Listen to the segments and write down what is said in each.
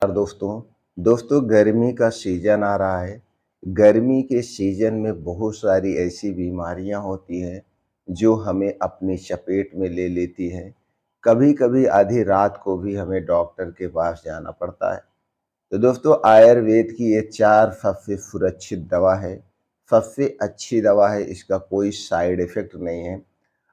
और दोस्तों गर्मी का सीजन आ रहा है। गर्मी के सीजन में बहुत सारी ऐसी बीमारियां होती हैं जो हमें अपनी चपेट में ले लेती हैं। कभी-कभी आधी रात को भी हमें डॉक्टर के पास जाना पड़ता है। तो दोस्तों आयुर्वेद की ये 4 सबसे सुरक्षित दवा है, सबसे अच्छी दवा है, इसका कोई साइड इफ़ेक्ट नहीं है।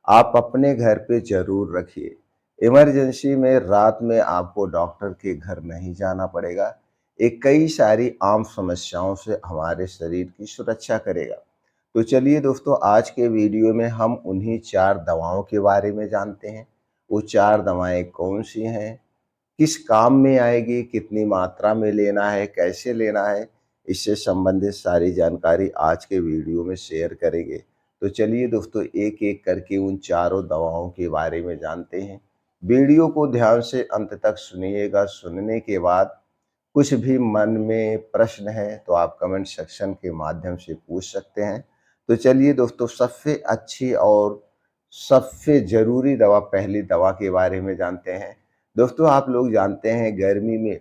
आप अपने घर पे ज़रूर रखिए। इमरजेंसी में रात में आपको डॉक्टर के घर नहीं जाना पड़ेगा। ये कई सारी आम समस्याओं से हमारे शरीर की सुरक्षा करेगा। तो चलिए दोस्तों आज के वीडियो में हम उन्हीं 4 दवाओं के बारे में जानते हैं। वो 4 दवाएँ कौन-सी हैं? किस काम में आएगी, कितनी मात्रा में लेना है, कैसे लेना है, इससे संबंधित सारी जानकारी आज के वीडियो में शेयर करेंगे। तो चलिए दोस्तों एक-एक करके उन चारों दवाओं के बारे में जानते हैं। वीडियो को ध्यान से अंत तक सुनिएगा, सुनने के बाद कुछ भी मन में प्रश्न है तो आप कमेंट सेक्शन के माध्यम से पूछ सकते हैं। तो चलिए दोस्तों सबसे अच्छी और सबसे ज़रूरी दवा पहली दवा के बारे में जानते हैं। दोस्तों आप लोग जानते हैं गर्मी में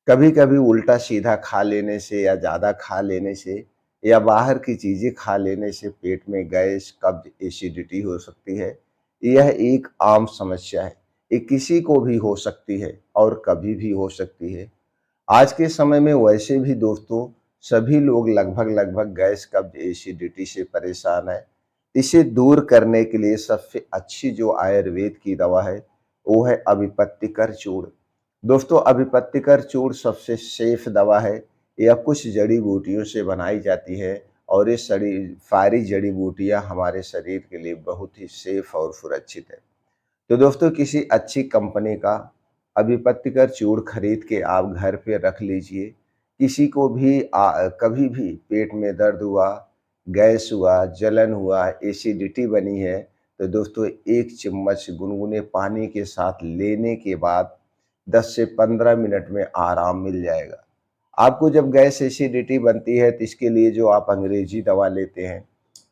कभी-कभी उल्टा-सीधा खा लेने से या ज़्यादा खा लेने से या बाहर की चीज़ें खा लेने से पेट में गैस, कब्ज़, एसिडिटी हो सकती है। यह एक आम समस्या है। ये किसी को भी हो सकती है और कभी भी हो सकती है। आज के समय में वैसे भी दोस्तों सभी लोग लगभग गैस, कब्ज़, एसिडिटी से परेशान हैं। इसे दूर करने के लिए सबसे अच्छी जो आयुर्वेद की दवा है, वो है अभिपत्तिकर चूर्ण। दोस्तों अभिपत्तिकर चूर्ण सबसे सेफ दवा है। यह कुछ जड़ी-बूटियों से बनाई जाती है और ये सारी जड़ी-बूटियाँ हमारे शरीर के लिए बहुत ही सेफ और सुरक्षित है। तो दोस्तों किसी अच्छी कंपनी का अभिपत्तिकर चूर्ण खरीद के आप घर पे रख लीजिए। किसी को भी कभी भी पेट में दर्द हुआ, गैस हुआ, जलन हुआ, एसिडिटी बनी है, तो दोस्तों 1 चम्मच गुनगुने पानी के साथ लेने के बाद 10 से 15 मिनट में आराम मिल जाएगा। आपको जब गैस एसिडिटी बनती है तो इसके लिए जो आप अंग्रेजी दवा लेते हैं,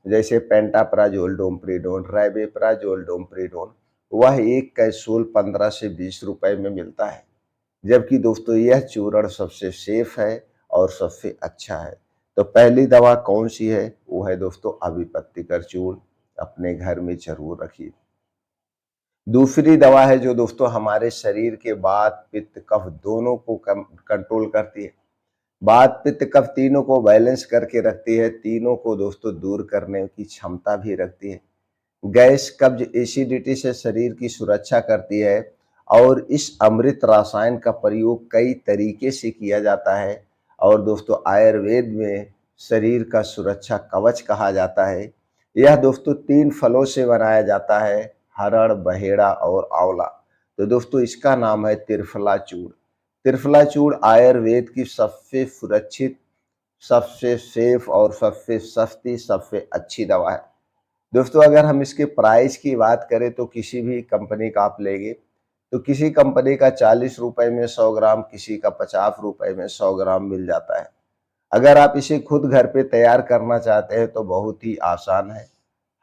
जैसे पेंटाप्राज़ोल, डोमपेरिडोन, राइबेप्राज़ोल, डोमपेरिडोन, वह एक कैप्सूल 15 से 20 रुपए में मिलता है। जबकि दोस्तों यह चूर्ण सबसे सेफ है और सबसे अच्छा है। तो पहली दवा कौन-सी है? वो है दोस्तों अभिपत्तिकर चूर्ण, अपने घर में ज़रूर रखिए। दूसरी दवा है जो दोस्तों हमारे शरीर के वात, पित्त, कफ दोनों को कंट्रोल करती है। वात, पित्त, कफ तीनों को बैलेंस करके रखती है, तीनों को दोस्तों दूर करने की क्षमता भी रखती है। गैस, कब्ज, एसिडिटी से शरीर की सुरक्षा करती है और इस अमृत रसायन का प्रयोग कई तरीके से किया जाता है और दोस्तों आयुर्वेद में शरीर का सुरक्षा कवच कहा जाता है। यह दोस्तों 3 फलों से बनाया जाता है, हरड़, बहेड़ा और आंवला। तो दोस्तों इसका नाम है त्रिफला चूर्ण। त्रिफला चूर्ण आयुर्वेद की सबसे सुरक्षित, सबसे सेफ और सबसे सस्ती, सबसे अच्छी दवा है। दोस्तों अगर हम इसके प्राइस की बात करें तो किसी भी कंपनी का आप लेंगे तो किसी कंपनी का 40 रुपए में 100 ग्राम, किसी का 50 रुपए में 100 ग्राम मिल जाता है। अगर आप इसे खुद घर पे तैयार करना चाहते हैं तो बहुत ही आसान है।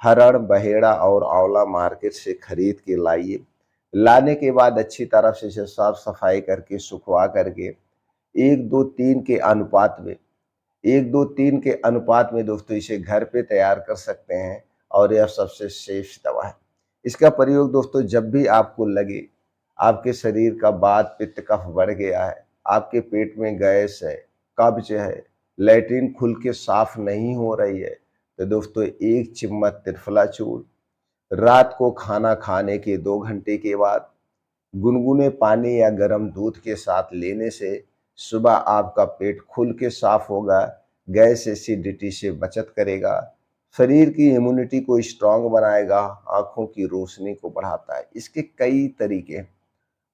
हरड़, बहेड़ा और आंवला मार्केट से खरीद के लाइए। लाने के बाद अच्छी तरह से इसे साफ सफाई करके सुखवा करके 1-2-3 के अनुपात में 1-2-3 के अनुपात में दोस्तों इसे घर पे तैयार कर सकते हैं और यह सबसे सेफ दवा है। इसका प्रयोग दोस्तों जब भी आपको लगे आपके शरीर का वात, पित्त, कफ बढ़ गया है, आपके पेट में गैस है, कब्ज है, लैट्रिन खुल के साफ नहीं हो रही है, तो दोस्तों 1 चम्मच त्रिफला चूर्ण रात को खाना खाने के 2 घंटे के बाद गुनगुने पानी या गर्म दूध के साथ लेने से सुबह आपका पेट खुल के साफ होगा, गैस एसिडिटी से बचत करेगा, शरीर की इम्यूनिटी को स्ट्रांग बनाएगा, आँखों की रोशनी को बढ़ाता है। इसके कई तरीके हैं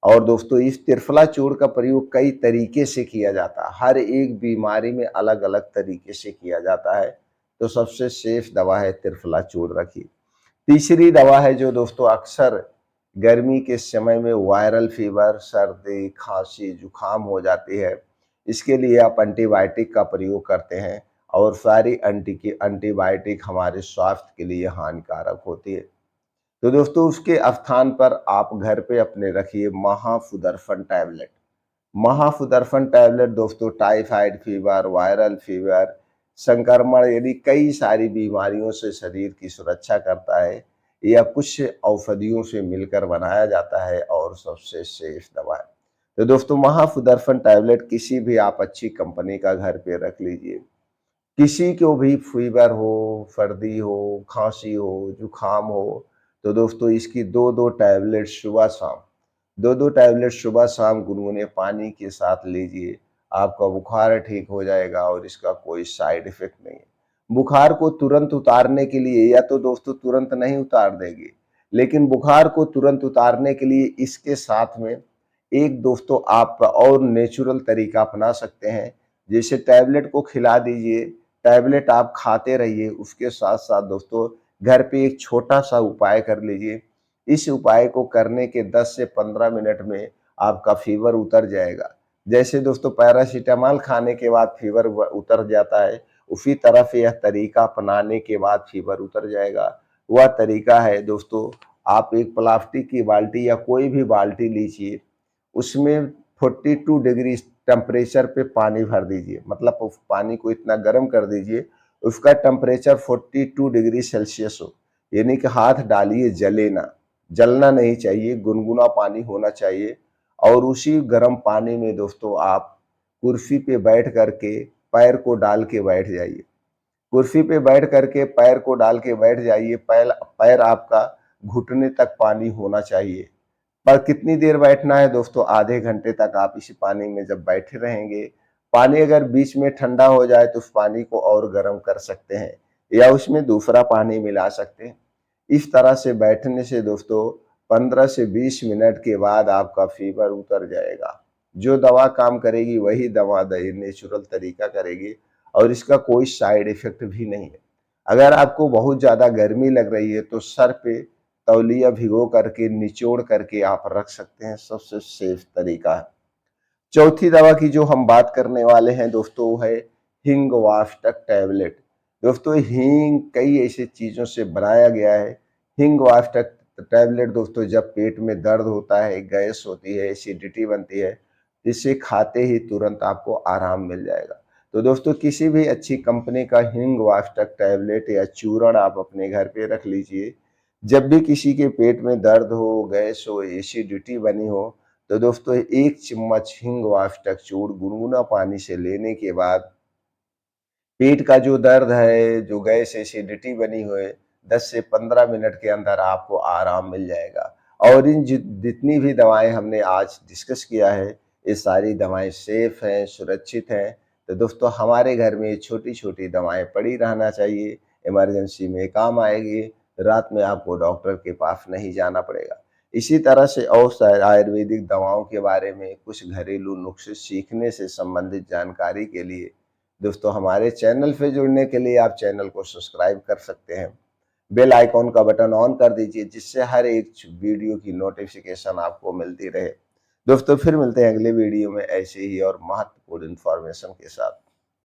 और दोस्तों इस त्रिफला चूर्ण का प्रयोग कई तरीके से किया जाता है। हर एक बीमारी में अलग-अलग तरीके से किया जाता है। तो सबसे सेफ दवा है त्रिफला चूर्ण रखिए। तीसरी दवा है जो दोस्तों अक्सर गर्मी के समय में वायरल फीवर, सर्दी, खांसी, जुकाम हो जाती है। इसके लिए आप एंटीबायोटिक का प्रयोग करते हैं और सारी एंटीबायोटिक हमारे स्वास्थ्य के लिए हानिकारक होती है। तो दोस्तों उसके स्थान पर आप घर पे अपने रखिए महासुदर्शन टैबलेट। महाफुदर्फन टैबलेट दोस्तों टाइफाइड फीवर, वायरल फीवर, संक्रमण यदि कई सारी बीमारियों से शरीर की सुरक्षा करता है। यह कुछ औषधियों से मिलकर बनाया जाता है और सबसे सेफ दवा है। तो दोस्तों महाफुदर्फन टैबलेट किसी भी आप अच्छी कंपनी का घर पे रख लीजिए। किसी को भी फीवर हो, सर्दी हो, खांसी हो, जुकाम हो, तो दोस्तों इसकी 2-2 टैबलेट सुबह-शाम 2-2 टैबलेट सुबह-शाम गुनगुने पानी के साथ लीजिए। आपका बुखार ठीक हो जाएगा और इसका कोई साइड इफ़ेक्ट नहीं है। बुखार को तुरंत उतारने के लिए या तो दोस्तों तुरंत नहीं उतार देगी, लेकिन बुखार को तुरंत उतारने के लिए इसके साथ में एक दोस्तों आप और नेचुरल तरीका अपना सकते हैं। जैसे टैबलेट को खिला दीजिए, टैबलेट आप खाते रहिए, उसके साथ-साथ दोस्तों घर पे एक छोटा-सा उपाय कर लीजिए। इस उपाय को करने के 10 से 15 मिनट में आपका फ़ीवर उतर जाएगा। जैसे दोस्तों पैरासिटामॉल खाने के बाद फ़ीवर उतर जाता है, उसी तरह से यह तरीका अपनाने के बाद फ़ीवर उतर जाएगा। वह तरीका है दोस्तों, आप एक प्लास्टिक की बाल्टी या कोई भी बाल्टी लीजिए, उसमें 42 डिग्री टेम्परेचर पे पानी भर दीजिए। मतलब उस पानी को इतना गर्म कर दीजिए, उसका टेम्परेचर 42 डिग्री सेल्सियस हो, यानी कि हाथ डालिए जले ना, जलना नहीं चाहिए, गुनगुना पानी होना चाहिए। और उसी गर्म पानी में दोस्तों आप कुर्सी पे बैठ करके पैर को डाल के बैठ जाइए। कुर्सी पे बैठ करके पैर को डाल के बैठ जाइए, पैर पैर आपका घुटने तक पानी होना चाहिए। पर कितनी देर बैठना है दोस्तों? आधे घंटे तक आप इसी पानी में जब बैठे रहेंगे, पानी अगर बीच में ठंडा हो जाए तो उस पानी को और गर्म कर सकते हैं या उसमें दूसरा पानी मिला सकते हैं। इस तरह से बैठने से दोस्तों 15 से 20 मिनट के बाद आपका फ़ीवर उतर जाएगा। जो दवा काम करेगी वही दवा नेचुरल तरीका करेगी और इसका कोई साइड इफ़ेक्ट भी नहीं है। अगर आपको बहुत ज़्यादा गर्मी लग रही है तो सर पे तौलिया भिगो करके निचोड़ करके आप रख सकते हैं, सबसे सेफ तरीका है। चौथी दवा की जो हम बात करने वाले हैं दोस्तों वो है हींग वाष्टक टैबलेट। दोस्तों हींग कई ऐसी चीज़ों से बनाया गया है। हींग वाष्टक टैबलेट दोस्तों जब पेट में दर्द होता है, गैस होती है, एसिडिटी बनती है, इसे खाते ही तुरंत आपको आराम मिल जाएगा। तो दोस्तों किसी भी अच्छी कंपनी का हींग वाष्टक टैबलेट या चूर्ण आप अपने घर पे रख लीजिए। जब भी किसी के पेट में दर्द हो, गैस हो, एसिडिटी बनी हो, तो दोस्तों 1 चम्मच हींग वाष्टक चूर्ण गुनगुना पानी से लेने के बाद पेट का जो दर्द है, जो गैस एसिडिटी बनी हुई है, 10 से 15 मिनट के अंदर आपको आराम मिल जाएगा। और इन जितनी भी दवाएँ हमने आज डिस्कस किया है, ये सारी दवाएँ सेफ हैं, सुरक्षित हैं। तो दोस्तों हमारे घर में छोटी-छोटी दवाएँ पड़ी रहना चाहिए, इमरजेंसी में काम आएगी, रात में आपको डॉक्टर के पास नहीं जाना पड़ेगा। इसी तरह से और आयुर्वेदिक दवाओं के बारे में कुछ घरेलू नुस्खे सीखने से संबंधित जानकारी के लिए दोस्तों हमारे चैनल से जुड़ने के लिए आप चैनल को सब्सक्राइब कर सकते हैं। बेल आइकॉन का बटन ऑन कर दीजिए जिससे हर एक वीडियो की नोटिफिकेशन आपको मिलती रहे। दोस्तों फिर मिलते हैं अगले वीडियो में ऐसे ही और महत्वपूर्ण इन्फॉर्मेशन के साथ।